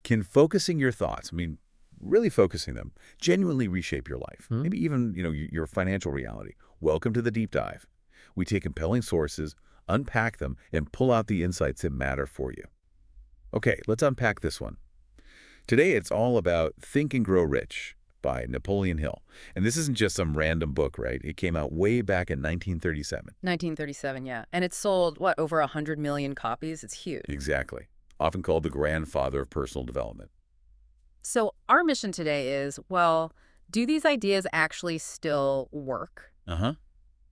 Can focusing your thoughts, I mean, really focusing them, genuinely reshape your life? Maybe even, your financial reality. Welcome to the deep dive. We take compelling sources, unpack them, and pull out the insights that matter for you. Okay, let's unpack this one. Today, it's all about Think and Grow Rich by Napoleon Hill. And this isn't just some random book, right? It came out way back in 1937. 1937, yeah. And it sold, what, over 100 million copies? It's huge. Exactly. Often called the grandfather of personal development. So our mission today is, well, do these ideas actually still work? Uh-huh.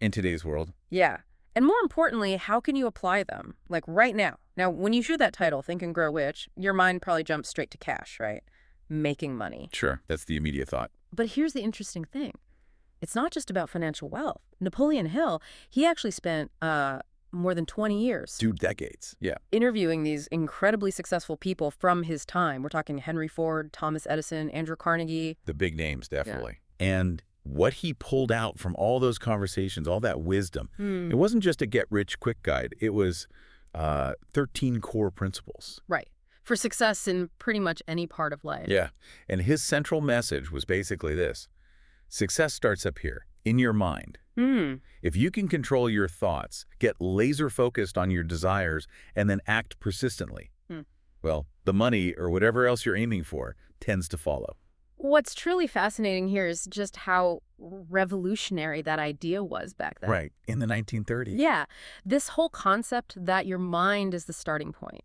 In today's world. Yeah. And more importantly, how can you apply them? Like right now. Now, when you hear that title, Think and Grow Rich, your mind probably jumps straight to cash, right? Making money. Sure, that's the immediate thought. But here's the interesting thing. It's not just about financial wealth. Napoleon Hill, he actually spent more than 20 years. 2 decades, yeah. Interviewing these incredibly successful people from his time. We're talking Henry Ford, Thomas Edison, Andrew Carnegie. The big names, definitely. Yeah. And what he pulled out from all those conversations, all that wisdom, it wasn't just a get-rich-quick guide. It was 13 core principles. Right. For success in pretty much any part of life. Yeah. And his central message was basically this. Success starts up here, in your mind. If you can control your thoughts, get laser-focused on your desires, and then act persistently, well, the money or whatever else you're aiming for tends to follow. What's truly fascinating here is just how revolutionary that idea was back then. Right, in the 1930s. Yeah, this whole concept that your mind is the starting point.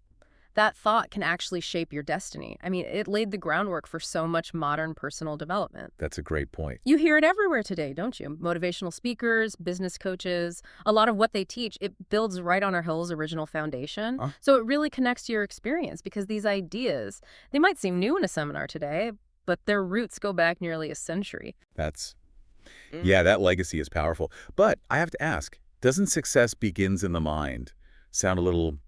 That thought can actually shape your destiny. I mean, it laid the groundwork for so much modern personal development. That's a great point. You hear it everywhere today, don't you? Motivational speakers, business coaches, a lot of what they teach, it builds right on our Hill's original foundation. So it really connects to your experience because these ideas, they might seem new in a seminar today, but their roots go back nearly a century. Yeah, that legacy is powerful. But I have to ask, doesn't success begins in the mind sound a little,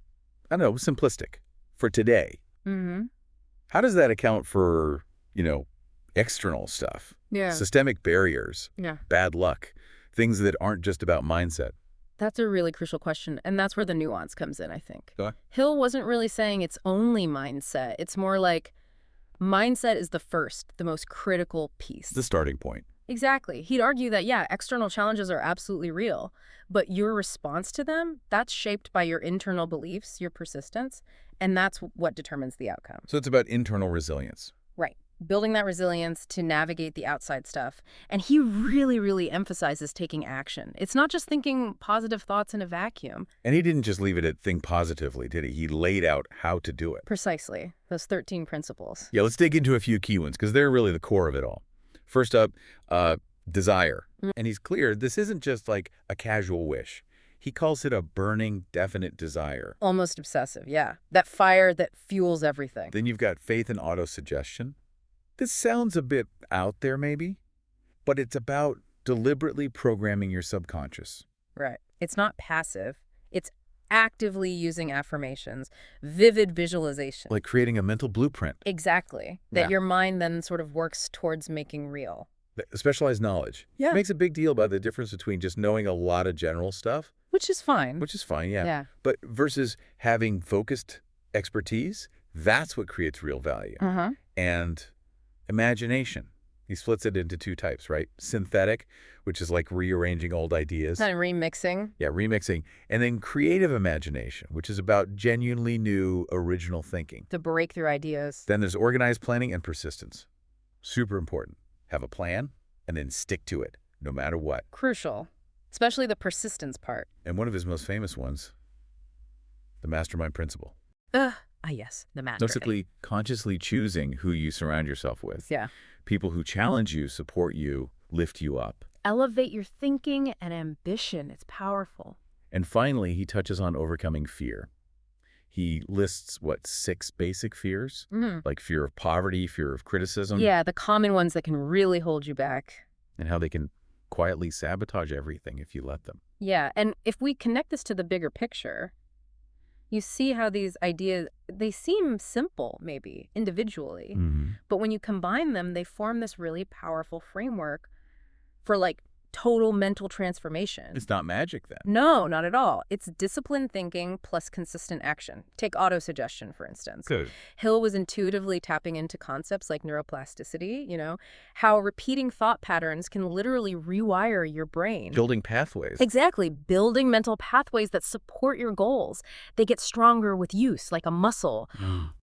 I don't know, simplistic for today? How does that account for, external stuff? Yeah. Systemic barriers, bad luck, things that aren't just about mindset? That's a really crucial question, and that's where the nuance comes in, I think. Okay. Hill wasn't really saying it's only mindset. It's more like mindset is the most critical piece. The starting point. Exactly. He'd argue that, yeah, external challenges are absolutely real, but your response to them, that's shaped by your internal beliefs, your persistence, and that's what determines the outcome. So it's about internal resilience. Right. Building that resilience to navigate the outside stuff. And he really, really emphasizes taking action. It's not just thinking positive thoughts in a vacuum. And he didn't just leave it at think positively, did he? He laid out how to do it. Precisely. Those 13 principles. Yeah, let's dig into a few key ones because they're really the core of it all. First up, desire. And he's clear, this isn't just like a casual wish. He calls it a burning, definite desire. Almost obsessive, yeah. That fire that fuels everything. Then you've got faith and autosuggestion. This sounds a bit out there maybe, but it's about deliberately programming your subconscious. Right. It's not passive. It's actively using affirmations, vivid visualization. Like creating a mental blueprint. Exactly. That your mind then sort of works towards making real. Specialized knowledge. Yeah. Makes a big deal about the difference between just knowing a lot of general stuff. Which is fine. Yeah. But versus having focused expertise, that's what creates real value. And imagination. He splits it into 2 types, right? Synthetic, which is like rearranging old ideas. Kind of remixing. Yeah, remixing. And then creative imagination, which is about genuinely new, original thinking. The breakthrough ideas. Then there's organized planning and persistence. Super important. Have a plan and then stick to it, no matter what. Crucial. Especially the persistence part. And one of his most famous ones, the mastermind principle. Yes, the mastermind. Basically, consciously choosing who you surround yourself with. Yeah. People who challenge you, support you, lift you up. Elevate your thinking and ambition. It's powerful. And finally, he touches on overcoming fear. He lists, 6 basic fears? Like fear of poverty, fear of criticism. Yeah, the common ones that can really hold you back. And how they can quietly sabotage everything if you let them. Yeah, and if we connect this to the bigger picture, you see how these ideas, they seem simple, maybe, individually. But when you combine them, they form this really powerful framework for, total mental transformation. It's not magic then. No, not at all. It's disciplined thinking plus consistent action. Take autosuggestion, for instance. Good. Hill was intuitively tapping into concepts like neuroplasticity, how repeating thought patterns can literally rewire your brain. Building pathways. Exactly. Building mental pathways that support your goals. They get stronger with use, like a muscle.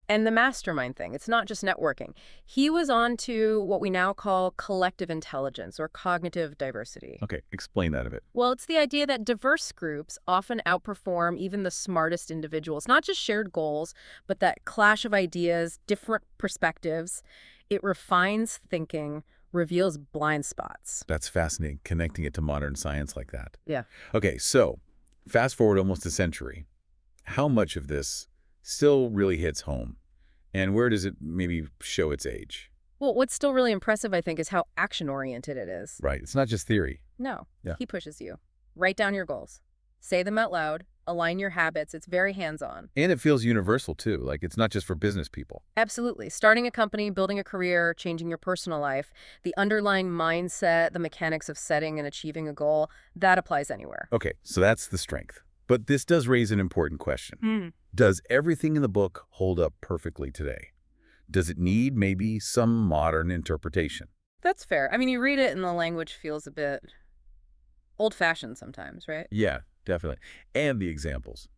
And the mastermind thing, it's not just networking. He was on to what we now call collective intelligence or cognitive diversity. Okay, explain that a bit. Well, it's the idea that diverse groups often outperform even the smartest individuals, not just shared goals, but that clash of ideas, different perspectives. It refines thinking, reveals blind spots. That's fascinating, connecting it to modern science like that. Yeah. Okay, so fast forward almost a century. How much of this still really hits home? And where does it maybe show its age? Well, what's still really impressive, I think, is how action-oriented it is. Right. It's not just theory. No. Yeah. He pushes you. Write down your goals. Say them out loud. Align your habits. It's very hands-on. And it feels universal, too. Like it's not just for business people. Absolutely. Starting a company, building a career, changing your personal life, the underlying mindset, the mechanics of setting and achieving a goal, that applies anywhere. Okay, so that's the strength. But this does raise an important question. Does everything in the book hold up perfectly today? Does it need maybe some modern interpretation? That's fair. I mean, you read it and the language feels a bit old-fashioned sometimes, right? Yeah, definitely. And the examples.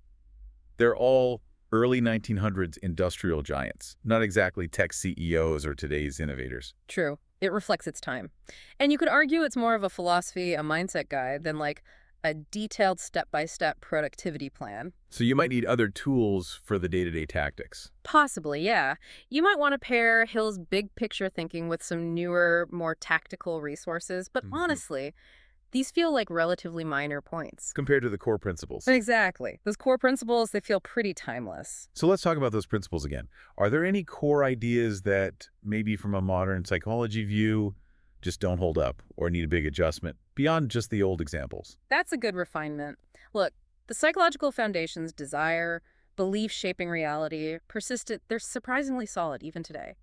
They're all early 1900s industrial giants, not exactly tech CEOs or today's innovators. True. It reflects its time. And you could argue it's more of a philosophy, a mindset guide than like a detailed step-by-step productivity plan. So you might need other tools for the day-to-day tactics. Possibly, yeah. You might want to pair Hill's big picture thinking with some newer, more tactical resources, but honestly, these feel like relatively minor points. Compared to the core principles. Exactly. Those core principles, they feel pretty timeless. So let's talk about those principles again. Are there any core ideas that maybe from a modern psychology view just don't hold up or need a big adjustment beyond just the old examples? That's a good refinement. Look, the psychological foundations, desire, belief shaping reality, persistent, they're surprisingly solid even today.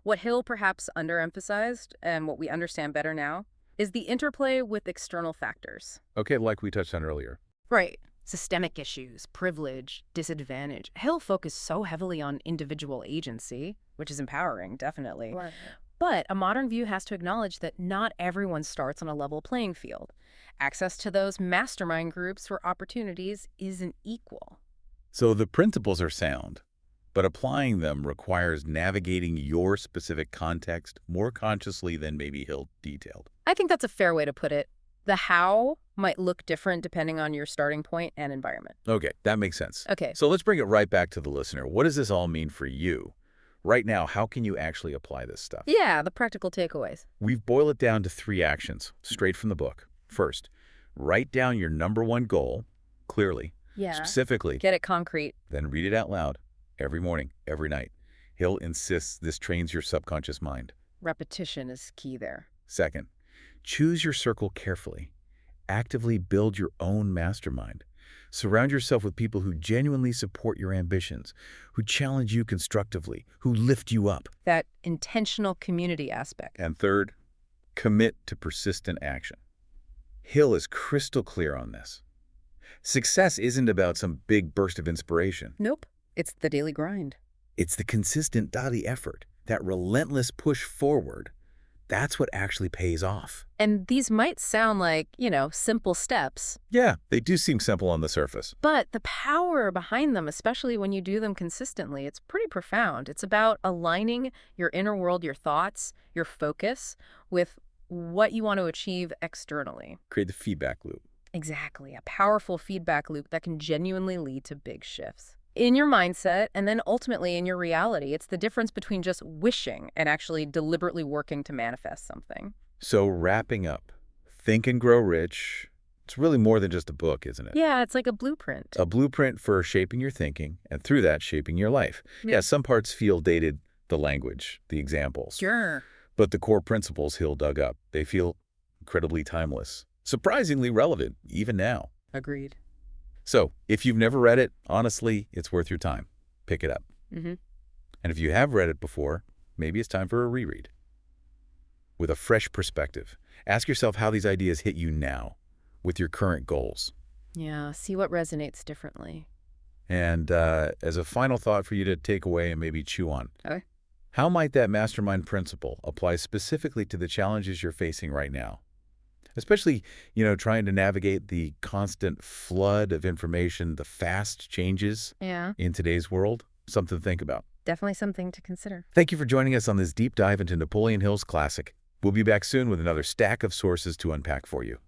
What Hill perhaps underemphasized, and what we understand better now, is the interplay with external factors. Okay, like we touched on earlier. Right. Systemic issues, privilege, disadvantage. Hill focused so heavily on individual agency, which is empowering, definitely. Right. But a modern view has to acknowledge that not everyone starts on a level playing field. Access to those mastermind groups for opportunities isn't equal. So the principles are sound, but applying them requires navigating your specific context more consciously than maybe Hill detailed. I think that's a fair way to put it. The how might look different depending on your starting point and environment. Okay, that makes sense. Okay. So let's bring it right back to the listener. What does this all mean for you? Right now, how can you actually apply this stuff? Yeah, the practical takeaways. We've boiled it down to 3 actions, straight from the book. First, write down your #1 goal, clearly, Yeah. specifically, Get it concrete. then read it out loud every morning, every night. Hill insists this trains your subconscious mind. Repetition is key there. Second, choose your circle carefully. Actively build your own mastermind. Surround yourself with people who genuinely support your ambitions, who challenge you constructively, who lift you up. That intentional community aspect. And third, commit to persistent action. Hill is crystal clear on this. Success isn't about some big burst of inspiration. Nope. It's the daily grind. It's the consistent daily effort, that relentless push forward. That's what actually pays off. And these might sound like, simple steps, Yeah, they do seem simple on the surface. but the power behind them, especially when you do them consistently, it's pretty profound. It's about aligning your inner world, your thoughts, your focus with what you want to achieve externally. Create the feedback loop. Exactly. A powerful feedback loop that can genuinely lead to big shifts in your mindset and then ultimately in your reality. It's the difference between just wishing and actually deliberately working to manifest something. So wrapping up, Think and Grow Rich, it's really more than just a book, isn't it? Yeah, it's like a blueprint. A blueprint for shaping your thinking and through that shaping your life. Yeah. Yeah, some parts feel dated, the language, the examples. Sure. But the core principles Hill dug up, they feel incredibly timeless, surprisingly relevant even now. Agreed. So if you've never read it, honestly, it's worth your time. Pick it up. Mm-hmm. And if you have read it before, maybe it's time for a reread with a fresh perspective. Ask yourself how these ideas hit you now with your current goals. Yeah, see what resonates differently. And as a final thought for you to take away and maybe chew on, Okay. how might that mastermind principle apply specifically to the challenges you're facing right now? Especially, trying to navigate the constant flood of information, the fast changes Yeah, in today's world. Something to think about. definitely something to consider. Thank you for joining us on this deep dive into Napoleon Hill's classic. We'll be back soon with another stack of sources to unpack for you.